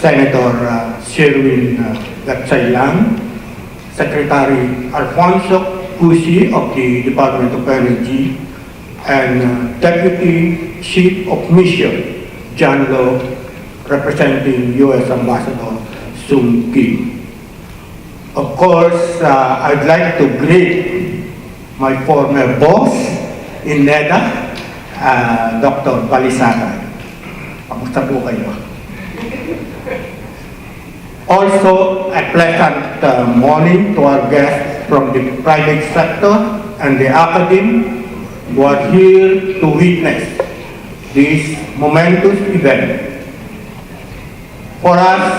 Senator Sherwin Gatchailan, Secretary Alfonso Cusi of the Department of Energy, and Deputy Chief of Mission John Lo, representing U.S. Ambassador Sung Kim. Of course, I'd like to greet my former boss in NEDA, Dr. Balisacan. Kamusta po kayo? Also, a pleasant morning to our guests from the private sector and the academy who are here to witness this momentous event. For us,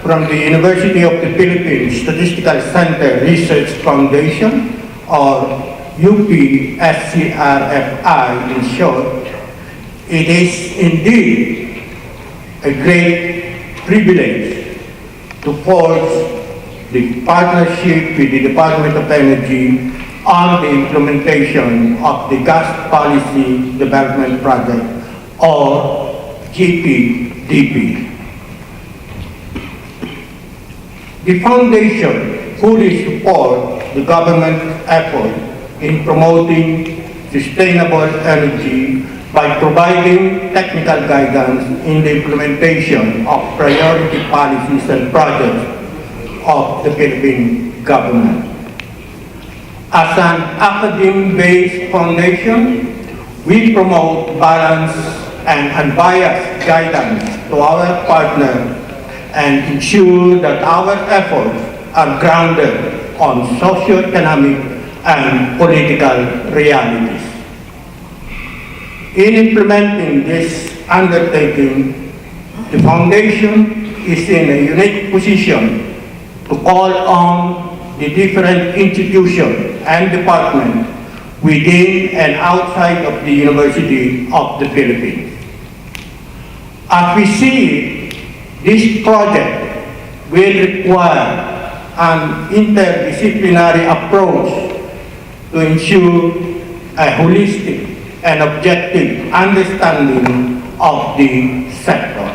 from the University of the Philippines Statistical Center Research Foundation, or UPSCRFI in short, it is indeed a great privilege to forge the partnership with the Department of Energy on the implementation of the Gas Policy Development Project, or GPDP. The Foundation fully supports the government's effort in promoting sustainable energy by providing technical guidance in the implementation of priority policies and projects of the Philippine government. As an academy-based foundation, we promote balanced and unbiased guidance to our partners and ensure that our efforts are grounded on socio-economic and political realities. In implementing this undertaking, the Foundation is in a unique position to call on the different institutions and departments within and outside of the University of the Philippines. As we see it, this project will require an interdisciplinary approach to ensure a holistic and objective understanding of the sector.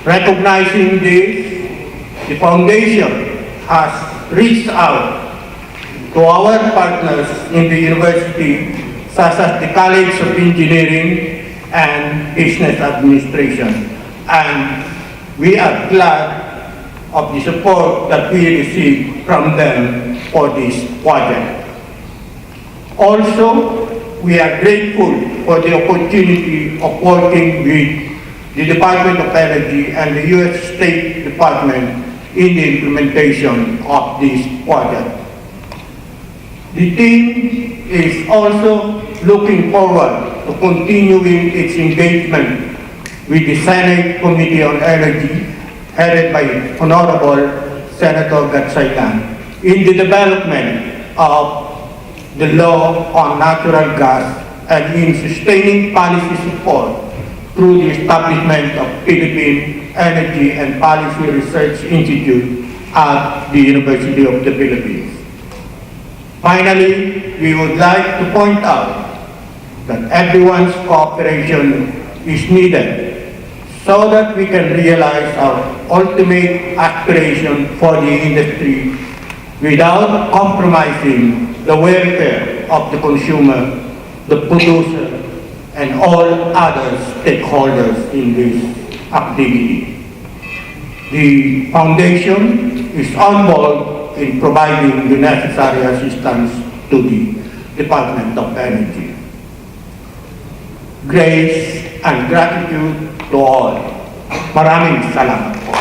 Recognizing this, the Foundation has reached out to our partners in the university, such as the College of Engineering and Business Administration, and we are glad of the support that we receive from them for this project. Also, we are grateful for the opportunity of working with the Department of Energy and the U.S. State Department in the implementation of this project. The team is also looking forward to continuing its engagement with the Senate Committee on Energy, headed by Honorable Senator Gatchailan, in the development of the law on natural gas and in sustaining policy support through the establishment of Philippine Energy and Policy Research Institute at the University of the Philippines. Finally, we would like to point out that everyone's cooperation is needed so that we can realize our ultimate aspiration for the industry without compromising the welfare of the consumer, the producer, and all other stakeholders in this activity. The Foundation is on board in providing the necessary assistance to the Department of Energy. Grace and gratitude to all. Maraming salamat po.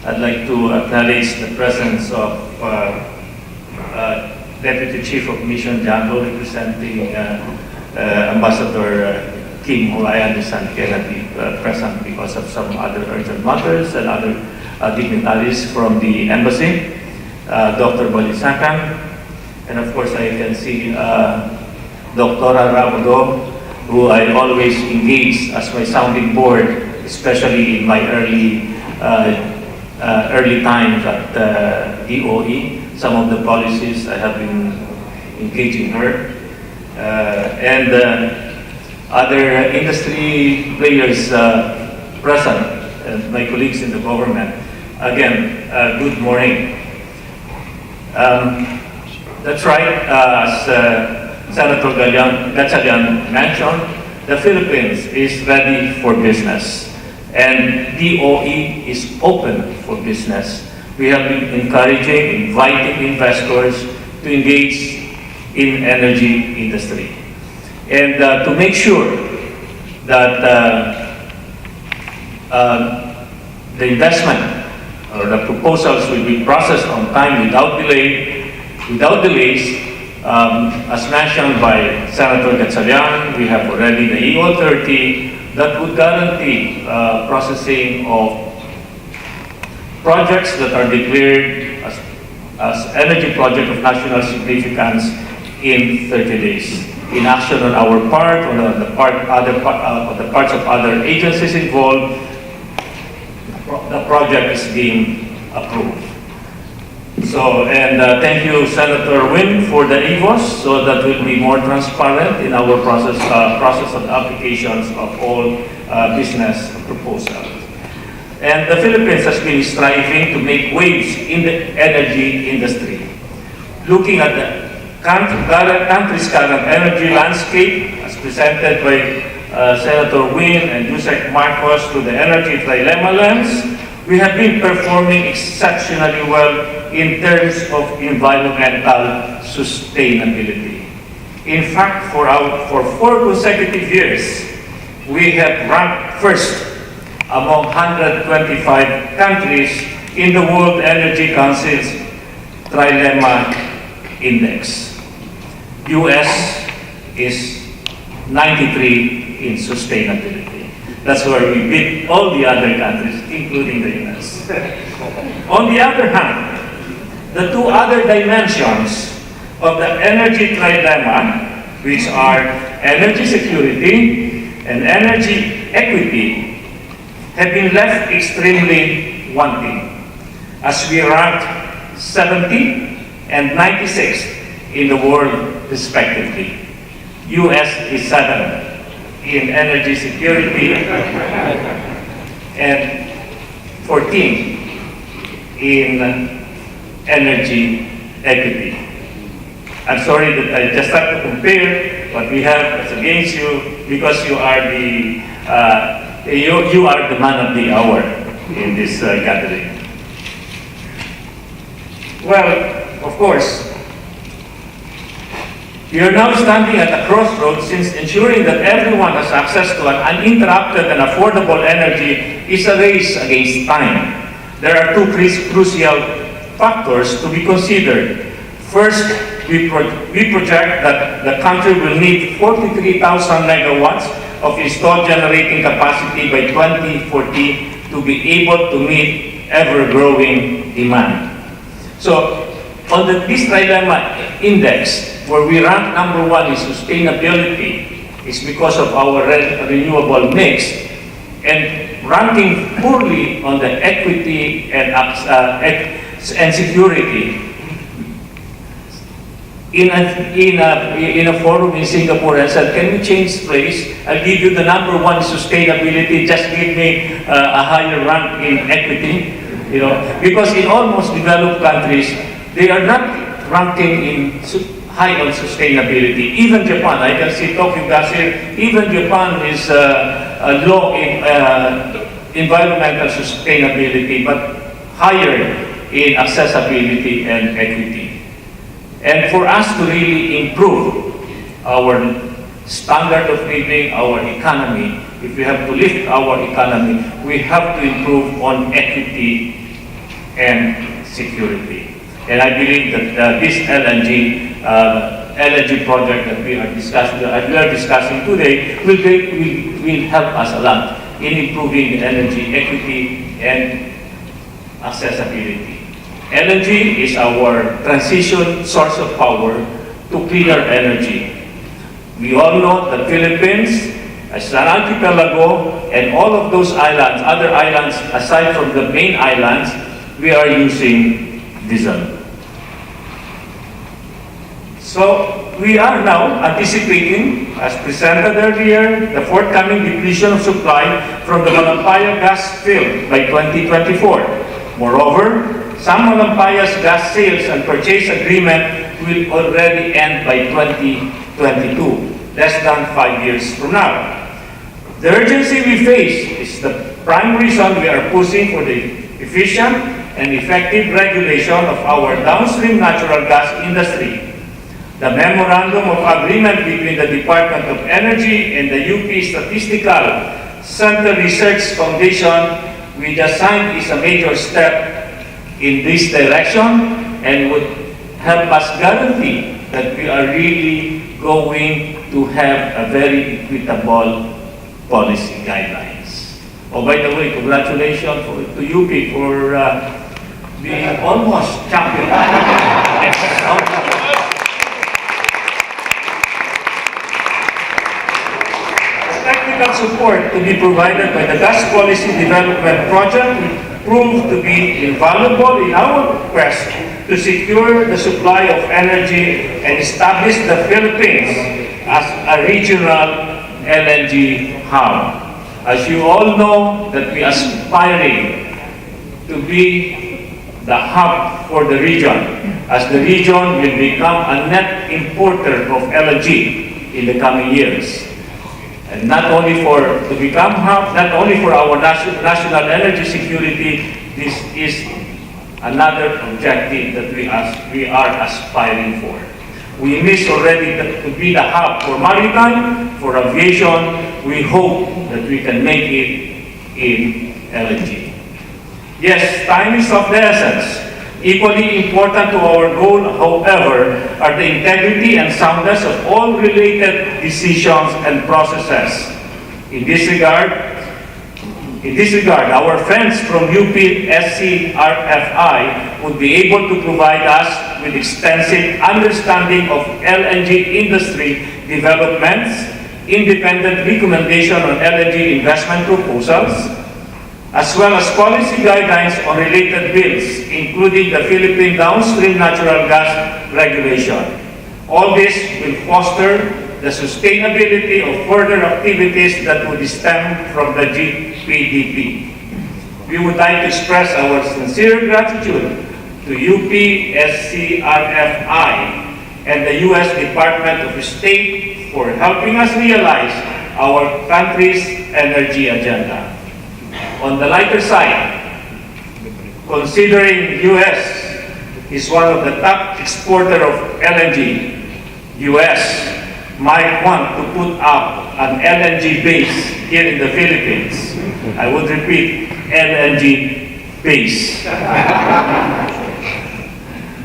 I'd like to acknowledge the presence of Deputy Chief of Mission John Lo, representing Ambassador Kim, who I understand cannot be present because of some other urgent matters, and other dignitaries from the embassy, Dr. Balisacan, and of course I can see Dr. Ramudo, who I always engage as my sounding board, especially in my early times at DOE. Some of the policies I have been engaging her. other industry players present, and my colleagues in the government. Again, good morning. That's right, as Senator Gatchalian mentioned, the Philippines is ready for business, and DOE is open for business. We have been encouraging, inviting investors to engage in energy industry. And to make sure that the investment or the proposals will be processed on time without delays, as mentioned by Senator Gatchalian, we have already the EO 30 that would guarantee processing of projects that are declared as energy project of national significance in 30 days. In action on our part, on the parts of other agencies involved, the project is being approved. So, and thank you, Senator Win, for the EVOS, so that will be more transparent in our process of applications of all business proposals. And the Philippines has been striving to make waves in the energy industry. Looking at the country's current energy landscape, as presented by Senator Win and Yusek Marcos to the energy trilemma lens, we have been performing exceptionally well in terms of environmental sustainability. In fact, for 4 consecutive years, we have ranked first among 125 countries in the World Energy Council's Trilemma Index. US is 93 in sustainability. That's where we beat all the other countries, including the US. On the other hand, the two other dimensions of the energy trilemma, which are energy security and energy equity, have been left extremely wanting, as we ranked 70 and 96 in the world respectively. US is 7 in energy security and 14 in energy equity. I'm sorry that I just have to compare what we have as against you, because you are the man of the hour in this gathering. Well, of course, we are now standing at a crossroads, since ensuring that everyone has access to an uninterrupted and affordable energy is a race against time. There are two crucial factors to be considered. First, we project that the country will need 43,000 megawatts of installed generating capacity by 2040 to be able to meet ever-growing demand. So, on this trilemma index, where we rank number 1 in sustainability, is because of our renewable mix, and ranking poorly on the equity and security. In a forum in Singapore, I said, can we change place? I'll give you the number 1 sustainability, just give me a higher rank in equity. You know, because in almost developed countries, they are not ranking in high on sustainability. Even Japan, I can see Tokyo Gas here, even Japan is low in environmental sustainability, but higher in accessibility and equity. And for us to really improve our standard of living, our economy, if we have to lift our economy, we have to improve on equity and security. And I believe that this LNG project that we are discussing today will help us a lot in improving energy equity and accessibility. LNG is our transition source of power to cleaner energy. We all know the Philippines as an archipelago, and all of those islands, other islands aside from the main islands, we are using diesel. So, we are now anticipating, as presented earlier, the forthcoming depletion of supply from the Malampaya gas field by 2024. Moreover, some Malampaya's gas sales and purchase agreement will already end by 2022, less than 5 years from now. The urgency we face is the prime reason we are pushing for the efficient and effective regulation of our downstream natural gas industry. The Memorandum of Agreement between the Department of Energy and the UP Statistical Center Research Foundation we just signed is a major step in this direction and would help us guarantee that we are really going to have a very equitable policy guidelines. Oh, by the way, congratulations to UP for being almost champion. Technical support to be provided by the Gas Policy Development Project proved to be invaluable in our quest to secure the supply of energy and establish the Philippines as a regional LNG hub. As you all know, that we are aspiring to be the hub for the region, as the region will become a net importer of LNG in the coming years. And not only to become hub, not only for our national energy security, this is another objective that we are aspiring for. We miss already to be the hub for maritime, for aviation. We hope that we can make it in LNG. Yes, time is of the essence. Equally important to our goal, however, are the integrity and soundness of all related decisions and processes. In this regard, our friends from UPSCRFI would be able to provide us with extensive understanding of LNG industry developments, independent recommendation on LNG investment proposals, as well as policy guidelines on related bills, including the Philippine Downstream Natural Gas Regulation. All this will foster the sustainability of further activities that would stem from the GPDP. We would like to express our sincere gratitude to UPSCRFI and the U.S. Department of State for helping us realize our country's energy agenda. On the lighter side, considering U.S. is one of the top exporter of LNG, U.S. might want to put up an LNG base here in the Philippines. I would repeat, LNG base.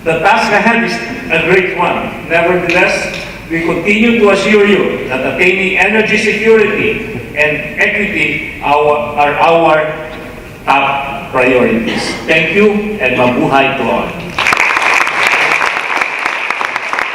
The task ahead is a great one. Nevertheless, we continue to assure you that attaining energy security and equity are our top priorities. Thank you and mabuhay to all.